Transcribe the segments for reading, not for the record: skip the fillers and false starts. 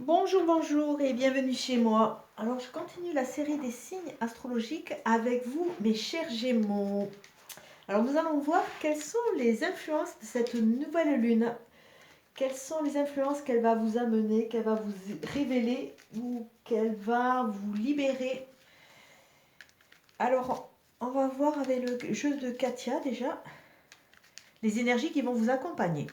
Bonjour, bonjour et bienvenue chez moi. Alors, je continue la série des signes astrologiques avec vous, mes chers Gémeaux. Alors, nous allons voir quelles sont les influences de cette nouvelle lune. Quelles sont les influences qu'elle va vous amener, qu'elle va vous révéler ou qu'elle va vous libérer. Alors, on va voir avec le jeu de Katia déjà les énergies qui vont vous accompagner.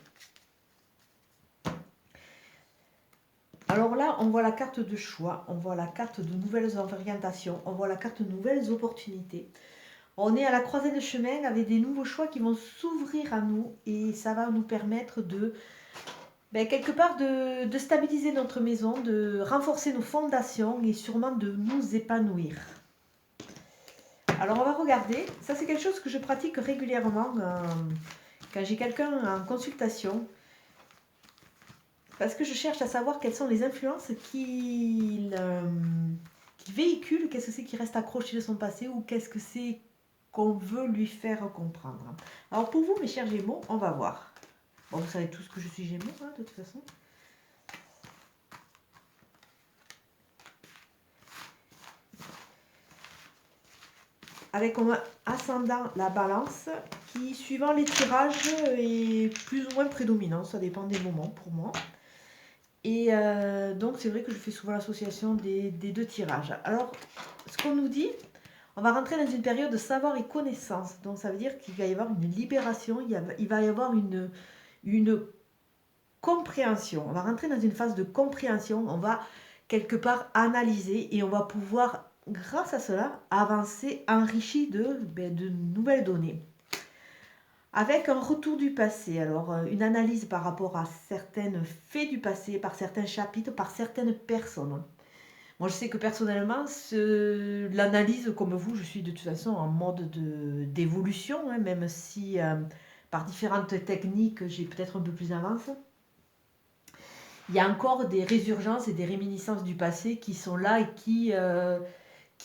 Alors là, on voit la carte de choix, on voit la carte de nouvelles orientations, on voit la carte de nouvelles opportunités. On est à la croisée de chemin avec des nouveaux choix qui vont s'ouvrir à nous et ça va nous permettre de, quelque part, de stabiliser notre maison, de renforcer nos fondations et sûrement de nous épanouir. Alors on va regarder, ça c'est quelque chose que je pratique régulièrement quand j'ai quelqu'un en consultation. Parce que je cherche à savoir quelles sont les influences qu'il véhicule, qu'est-ce que c'est qui reste accroché de son passé ou qu'est-ce que c'est qu'on veut lui faire comprendre. Alors pour vous, mes chers Gémeaux, on va voir. Bon, vous savez tous que je suis Gémeaux, hein, de toute façon. Avec comme ascendant la balance, qui, suivant les tirages, est plus ou moins prédominant. Ça dépend des moments pour moi. Et donc, c'est vrai que je fais souvent l'association des deux tirages. Alors, ce qu'on nous dit, on va rentrer dans une période de savoir et connaissance. Donc, ça veut dire qu'il va y avoir une libération, il va y avoir une compréhension. On va rentrer dans une phase de compréhension. On va quelque part analyser et on va pouvoir, grâce à cela, avancer enrichi de nouvelles données. Avec un retour du passé, alors une analyse par rapport à certains faits du passé, par certains chapitres, par certaines personnes. Moi, je sais que personnellement, l'analyse, comme vous, je suis de toute façon en mode d'évolution, hein, même si par différentes techniques, j'ai peut-être un peu plus d'avance. Il y a encore des résurgences et des réminiscences du passé qui sont là et qui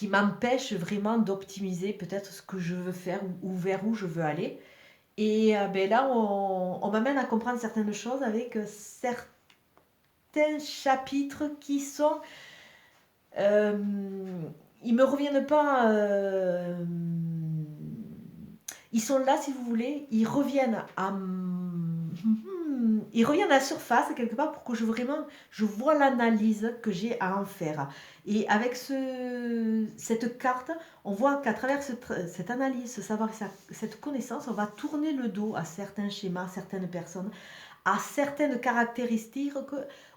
m'empêchent vraiment d'optimiser peut-être ce que je veux faire ou vers où je veux aller. Et là, on m'amène à comprendre certaines choses avec certains chapitres qui sont... ils me reviennent pas... ils sont là, si vous voulez, ils reviennent à la surface quelque part pour que je vois l'analyse que j'ai à en faire. Et avec cette carte, on voit qu'à travers cette analyse, ce savoir, cette connaissance, on va tourner le dos à certains schémas, certaines personnes, à certaines caractéristiques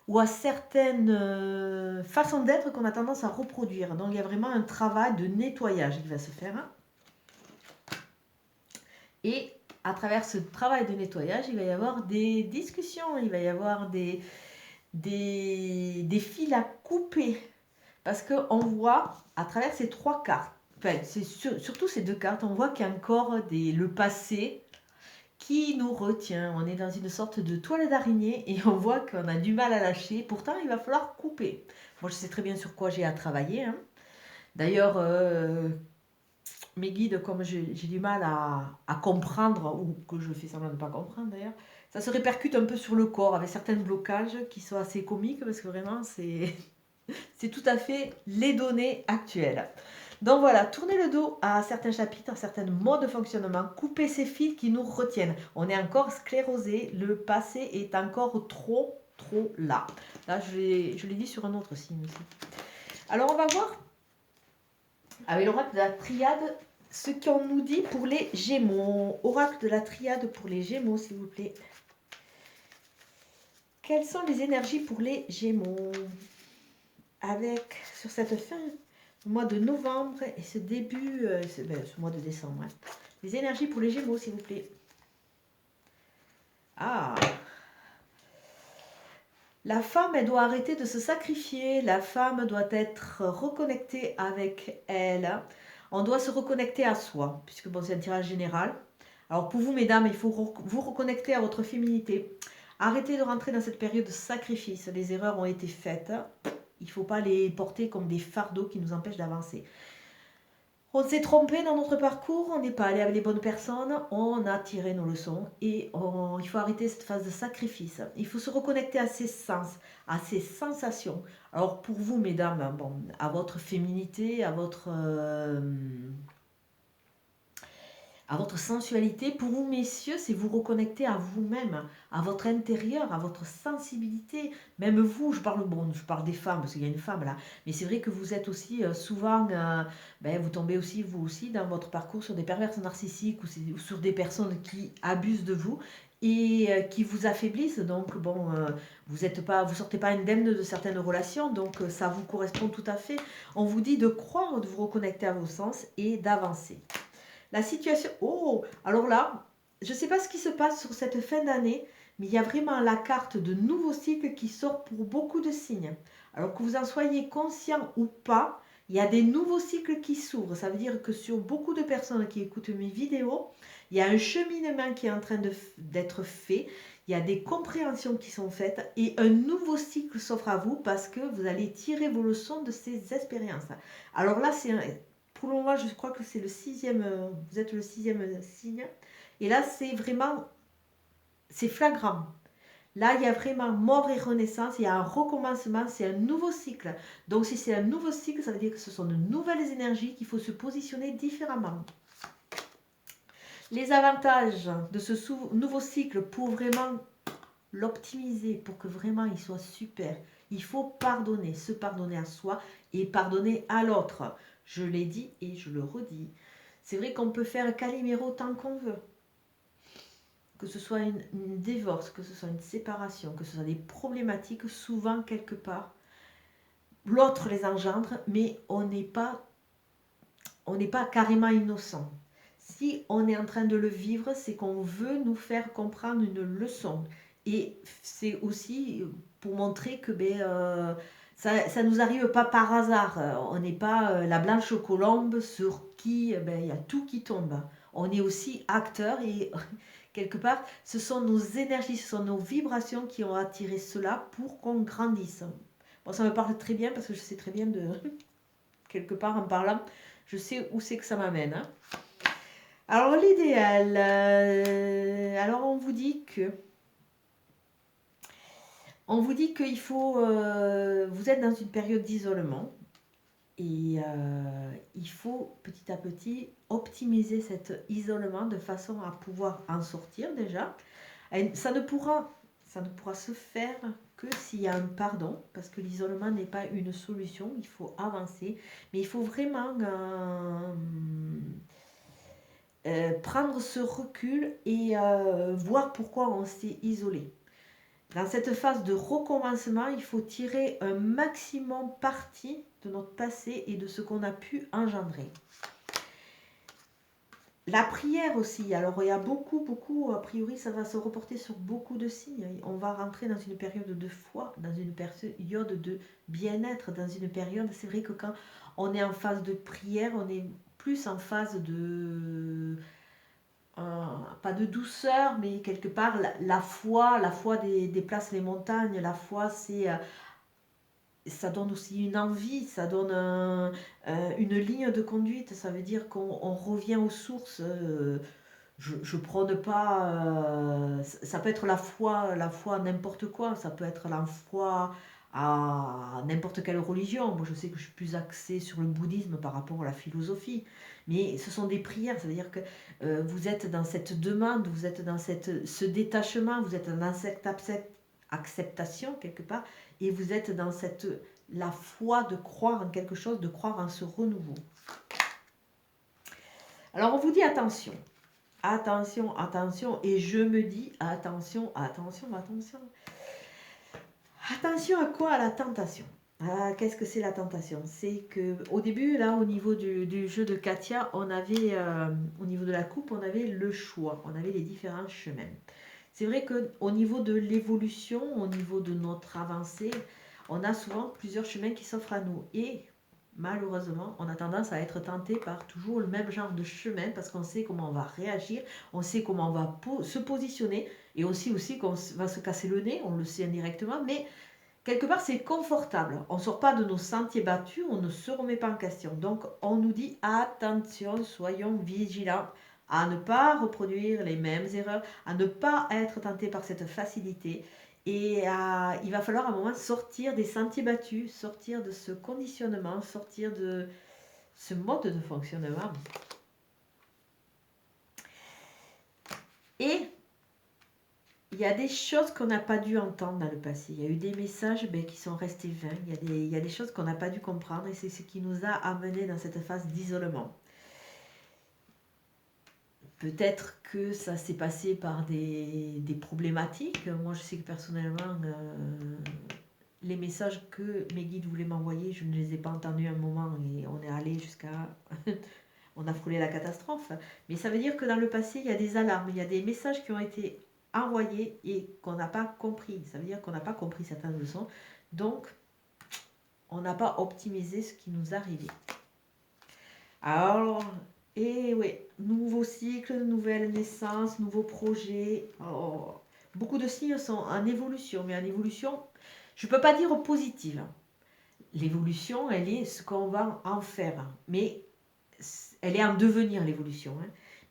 ou à certaines façons d'être qu'on a tendance à reproduire. Donc il y a vraiment un travail de nettoyage qui va se faire. Et à travers ce travail de nettoyage, il va y avoir des discussions, il va y avoir des fils à couper. Parce qu'on voit à travers ces trois cartes, enfin, c'est surtout ces deux cartes, on voit qu'il y a encore le passé qui nous retient. On est dans une sorte de toile d'araignée et on voit qu'on a du mal à lâcher. Pourtant, il va falloir couper. Moi, je sais très bien sur quoi j'ai à travailler. Hein. D'ailleurs, mes guides, comme j'ai du mal à comprendre, ou que je fais semblant de ne pas comprendre d'ailleurs, ça se répercute un peu sur le corps avec certains blocages qui sont assez comiques parce que vraiment, c'est tout à fait les données actuelles. Donc voilà, tourner le dos à certains chapitres, à certains modes de fonctionnement, couper ces fils qui nous retiennent. On est encore sclérosé, le passé est encore trop là. Là, je l'ai dit sur un autre signe aussi. Alors on va voir avec l'oracle de la triade ce qu'on nous dit pour les Gémeaux. Oracle de la triade pour les Gémeaux, s'il vous plaît. Quelles sont les énergies pour les Gémeaux avec, sur cette fin du mois de novembre et ce début, ce mois de décembre. Hein. Les énergies pour les Gémeaux, s'il vous plaît. Ah, la femme, elle doit arrêter de se sacrifier. La femme doit être reconnectée avec elle. On doit se reconnecter à soi, puisque bon, c'est un tirage général. Alors pour vous, mesdames, il faut vous reconnecter à votre féminité. Arrêtez de rentrer dans cette période de sacrifice. Les erreurs ont été faites. Il ne faut pas les porter comme des fardeaux qui nous empêchent d'avancer. On s'est trompé dans notre parcours, on n'est pas allé avec les bonnes personnes, on a tiré nos leçons et il faut arrêter cette phase de sacrifice. Il faut se reconnecter à ses sens, à ses sensations. Alors pour vous, mesdames, bon, à votre féminité, à votre sensualité. Pour vous, messieurs, c'est vous reconnecter à vous-même, à votre intérieur, à votre sensibilité. Même vous, je parle des femmes, parce qu'il y a une femme là, mais c'est vrai que vous êtes aussi souvent, vous tombez aussi, vous aussi, dans votre parcours sur des perverses narcissiques ou sur des personnes qui abusent de vous et qui vous affaiblissent. Donc, bon, vous sortez pas indemne de certaines relations, donc ça vous correspond tout à fait. On vous dit de croire, de vous reconnecter à vos sens et d'avancer. La situation... Oh, alors là, je ne sais pas ce qui se passe sur cette fin d'année, mais il y a vraiment la carte de nouveau cycle qui sort pour beaucoup de signes. Alors que vous en soyez conscient ou pas, il y a des nouveaux cycles qui s'ouvrent. Ça veut dire que sur beaucoup de personnes qui écoutent mes vidéos, il y a un cheminement qui est en train d'être fait. Il y a des compréhensions qui sont faites et un nouveau cycle s'offre à vous parce que vous allez tirer vos leçons de ces expériences. Alors là, pour le moment, je crois que c'est vous êtes le 6e signe. Et là, c'est flagrant. Là, il y a vraiment mort et renaissance, il y a un recommencement, c'est un nouveau cycle. Donc, si c'est un nouveau cycle, ça veut dire que ce sont de nouvelles énergies qu'il faut se positionner différemment. Les avantages de ce nouveau cycle pour vraiment l'optimiser, pour que vraiment il soit super, il faut pardonner, se pardonner à soi et pardonner à l'autre. Je l'ai dit et je le redis. C'est vrai qu'on peut faire Calimero tant qu'on veut. Que ce soit une divorce, que ce soit une séparation, que ce soit des problématiques, souvent quelque part, l'autre les engendre, mais on n'est pas carrément innocent. Si on est en train de le vivre, c'est qu'on veut nous faire comprendre une leçon. Et c'est aussi pour montrer que ça ne nous arrive pas par hasard. On n'est pas la blanche colombe sur qui il y a tout qui tombe. On est aussi acteur et quelque part, ce sont nos énergies, ce sont nos vibrations qui ont attiré cela pour qu'on grandisse. Bon, ça me parle très bien parce que je sais très bien de quelque part en parlant, je sais où c'est que ça m'amène. Hein. Alors l'idéal, alors on vous dit qu'il faut, vous êtes dans une période d'isolement et il faut petit à petit optimiser cet isolement de façon à pouvoir en sortir déjà. Et ça ne pourra se faire que s'il y a un pardon, parce que l'isolement n'est pas une solution, il faut avancer, mais il faut vraiment prendre ce recul et voir pourquoi on s'est isolé. Dans cette phase de recommencement, il faut tirer un maximum parti de notre passé et de ce qu'on a pu engendrer. La prière aussi, alors il y a beaucoup, a priori ça va se reporter sur beaucoup de signes. On va rentrer dans une période de foi, dans une période de bien-être, dans une période, c'est vrai que quand on est en phase de prière, on est plus en phase de... pas de douceur, mais quelque part la foi déplace les montagnes, la foi c'est... ça donne aussi une envie, ça donne une ligne de conduite, ça veut dire qu'on revient aux sources. Je prône pas, ça peut être la foi à n'importe quoi, ça peut être la foi à n'importe quelle religion. Moi je sais que je suis plus axée sur le bouddhisme par rapport à la philosophie, mais ce sont des prières, ça veut dire que vous êtes dans cette demande, vous êtes dans ce détachement, vous êtes dans cette acceptation quelque part, et vous êtes dans la foi de croire en quelque chose, de croire en ce renouveau. Alors on vous dit attention, et je me dis attention. Attention à quoi? À la tentation. Qu'est-ce que c'est la tentation? C'est que au début, là, au niveau du jeu de Katia, on avait, au niveau de la coupe, on avait le choix, on avait les différents chemins. C'est vrai qu'au niveau de l'évolution, au niveau de notre avancée, on a souvent plusieurs chemins qui s'offrent à nous. Et malheureusement, on a tendance à être tenté par toujours le même genre de chemin parce qu'on sait comment on va réagir, on sait comment on va se positionner et aussi qu'on va se casser le nez, on le sait indirectement, mais quelque part, c'est confortable. On ne sort pas de nos sentiers battus, on ne se remet pas en question. Donc, on nous dit attention, soyons vigilants à ne pas reproduire les mêmes erreurs, à ne pas être tenté par cette facilité. Et il va falloir à un moment sortir des sentiers battus, sortir de ce conditionnement, sortir de ce mode de fonctionnement. Et il y a des choses qu'on n'a pas dû entendre dans le passé. Il y a eu des messages qui sont restés vains. Il y a des choses qu'on n'a pas dû comprendre et c'est ce qui nous a amenés dans cette phase d'isolement. Peut-être que ça s'est passé par des problématiques. Moi, je sais que personnellement, les messages que mes guides voulaient m'envoyer, je ne les ai pas entendus à un moment et on est allé jusqu'à... on a frôlé la catastrophe. Mais ça veut dire que dans le passé, il y a des alarmes, il y a des messages qui ont été envoyés et qu'on n'a pas compris. Ça veut dire qu'on n'a pas compris certaines leçons. Donc, on n'a pas optimisé ce qui nous arrivait. Alors, et oui, nouveau cycle, nouvelle naissance, nouveaux projets. Oh, beaucoup de signes sont en évolution, mais en évolution, je ne peux pas dire positive. L'évolution, elle est ce qu'on va en faire. Mais elle est en devenir, l'évolution.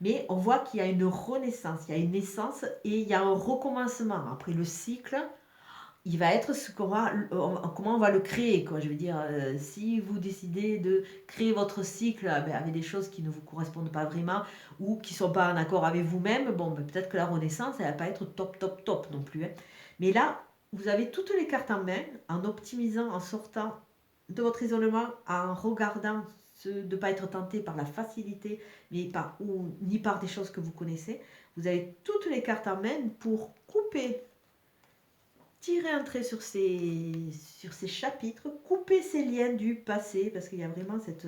Mais on voit qu'il y a une renaissance, il y a une naissance et il y a un recommencement. Après le cycle, il va être comment on va le créer, quoi. Je veux dire, si vous décidez de créer votre cycle avec des choses qui ne vous correspondent pas vraiment ou qui ne sont pas en accord avec vous-même, peut-être que la renaissance, elle ne va pas être top non plus. Mais là, vous avez toutes les cartes en main en optimisant, en sortant de votre isolement, en regardant de ne pas être tenté par la facilité, ni par des choses que vous connaissez. Vous avez toutes les cartes en main pour couper, tirer un trait sur ces chapitres, couper ces liens du passé, parce qu'il y a vraiment cette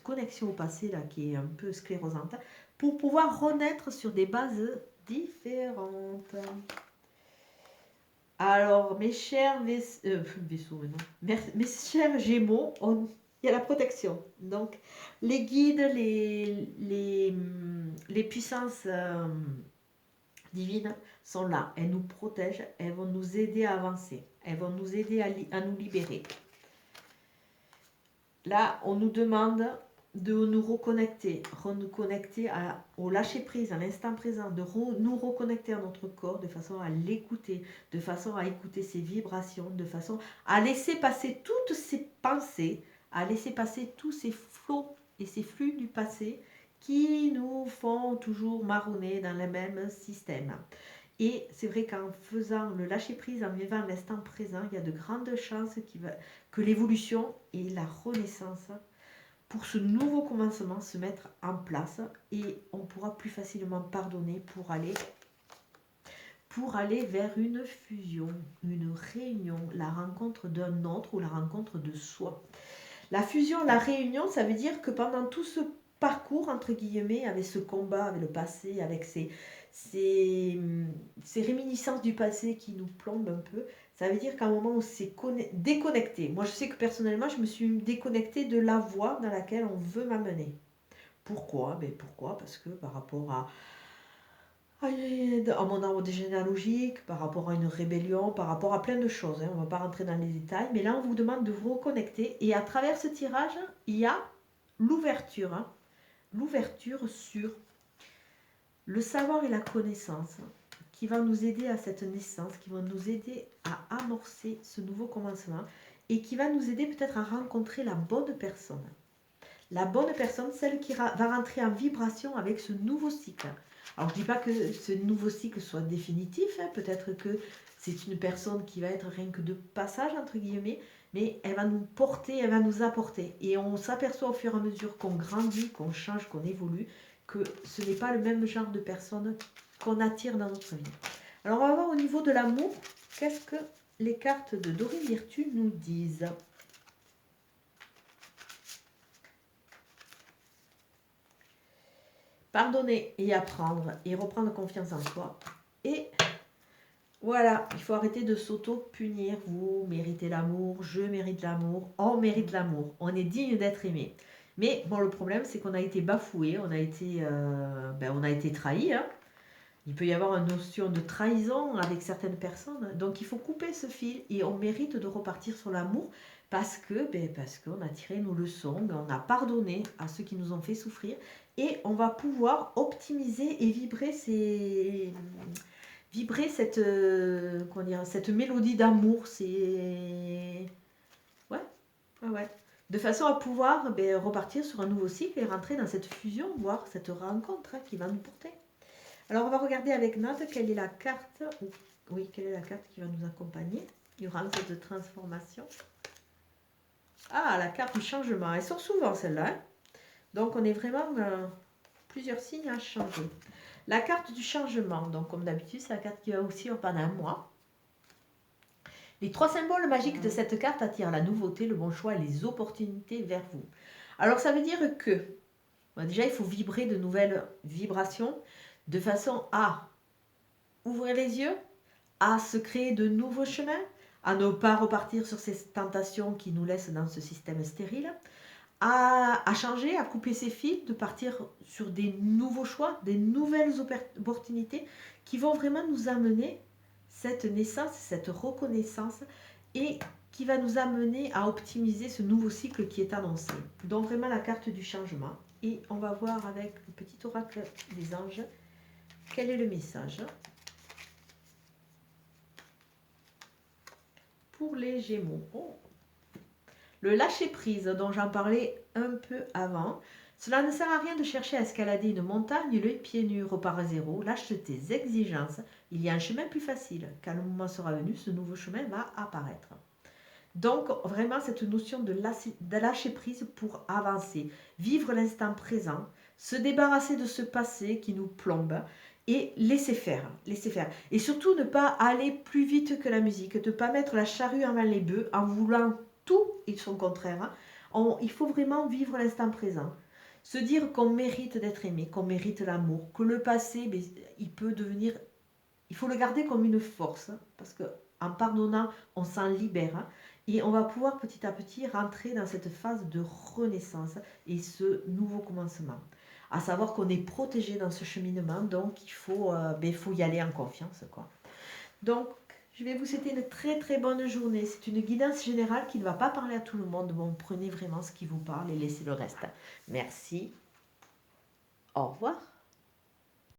connexion au passé là qui est un peu sclérosante, pour pouvoir renaître sur des bases différentes. Alors, mes chers vaisseaux, mes chers Gémeaux, il y a la protection. Donc, les guides, les puissances divines sont là. Elles nous protègent, elles vont nous aider à avancer. Elles vont nous aider à nous libérer. Là, on nous demande de nous reconnecter au lâcher-prise, à l'instant présent, de nous reconnecter à notre corps de façon à l'écouter, de façon à écouter ses vibrations, de façon à laisser passer toutes ces pensées, à laisser passer tous ces flots et ces flux du passé qui nous font toujours marronner dans le même système. Et c'est vrai qu'en faisant le lâcher-prise, en vivant l'instant présent, il y a de grandes chances que l'évolution et la renaissance pour ce nouveau commencement se mettre en place et on pourra plus facilement pardonner pour aller vers une fusion, une réunion, la rencontre d'un autre ou la rencontre de soi. La fusion, la réunion, ça veut dire que pendant tout ce parcours, entre guillemets, avec ce combat, avec le passé, avec ces réminiscences du passé qui nous plombent un peu, ça veut dire qu'à un moment on s'est déconnecté. Moi je sais que personnellement je me suis déconnectée de la voie dans laquelle on veut m'amener. Pourquoi ? Pourquoi ? Parce que par rapport à mon arbre généalogique, par rapport à une rébellion, par rapport à plein de choses. On ne va pas rentrer dans les détails, mais là on vous demande de vous reconnecter et à travers ce tirage, il y a l'ouverture. L'ouverture sur le savoir et la connaissance qui va nous aider à cette naissance, qui va nous aider à amorcer ce nouveau commencement et qui va nous aider peut-être à rencontrer la bonne personne. La bonne personne, celle qui va rentrer en vibration avec ce nouveau cycle. Alors je ne dis pas que ce nouveau cycle soit définitif, peut-être que c'est une personne qui va être rien que de passage, entre guillemets, mais elle va nous porter, elle va nous apporter. Et on s'aperçoit au fur et à mesure qu'on grandit, qu'on change, qu'on évolue, que ce n'est pas le même genre de personne qu'on attire dans notre vie. Alors on va voir au niveau de l'amour, qu'est-ce que les cartes de Dorine Virtue nous disent. Pardonner et apprendre et reprendre confiance en soi. Et voilà, il faut arrêter de s'auto-punir. Vous méritez l'amour, je mérite l'amour, on mérite l'amour. On est digne d'être aimé. Mais bon, le problème, c'est qu'on a été bafoué, on a été trahi. Il peut y avoir une notion de trahison avec certaines personnes. Donc il faut couper ce fil et on mérite de repartir sur l'amour parce qu'on a tiré nos leçons, on a pardonné à ceux qui nous ont fait souffrir et on va pouvoir optimiser et vibrer cette, comment dire, cette mélodie d'amour. C'est... Ouais, ouais. De façon à pouvoir repartir sur un nouveau cycle et rentrer dans cette fusion, voire cette rencontre qui va nous porter. Alors, on va regarder avec Nat quelle est la carte, oui, quelle est la carte qui va nous accompagner durant cette transformation. Ah, la carte du changement. Elle sort souvent, celle-là. Hein. Donc, on est vraiment plusieurs signes à changer. La carte du changement. Donc, comme d'habitude, c'est la carte qui va aussi pendant un mois. Les 3 symboles magiques de cette carte attirent la nouveauté, le bon choix et les opportunités vers vous. Alors, ça veut dire que, déjà, il faut vibrer de nouvelles vibrations de façon à ouvrir les yeux, à se créer de nouveaux chemins, à ne pas repartir sur ces tentations qui nous laissent dans ce système stérile, à changer, à couper ses fils, de partir sur des nouveaux choix, des nouvelles opportunités qui vont vraiment nous amener cette naissance, cette reconnaissance et qui va nous amener à optimiser ce nouveau cycle qui est annoncé. Donc vraiment la carte du changement. Et on va voir avec le petit oracle des anges quel est le message pour les Gémeaux. Oh. Le lâcher-prise dont j'en parlais un peu avant. Cela ne sert à rien de chercher à escalader une montagne les pieds nus, repart à zéro, lâche tes exigences. Il y a un chemin plus facile. Quand le moment sera venu, ce nouveau chemin va apparaître. Donc, vraiment, cette notion de lâcher prise pour avancer, vivre l'instant présent, se débarrasser de ce passé qui nous plombe et laisser faire. Et surtout, ne pas aller plus vite que la musique, ne pas mettre la charrue avant les bœufs en voulant tout et son contraire. Il faut vraiment vivre l'instant présent. Se dire qu'on mérite d'être aimé, qu'on mérite l'amour, que le passé, il peut devenir... Il faut le garder comme une force, parce qu'en pardonnant, on s'en libère. Et on va pouvoir petit à petit rentrer dans cette phase de renaissance et ce nouveau commencement. À savoir qu'on est protégé dans ce cheminement, donc il faut y aller en confiance, quoi. Donc, je vais vous souhaiter une très très bonne journée. C'est une guidance générale qui ne va pas parler à tout le monde. Bon, prenez vraiment ce qui vous parle et laissez le reste. Merci. Au revoir.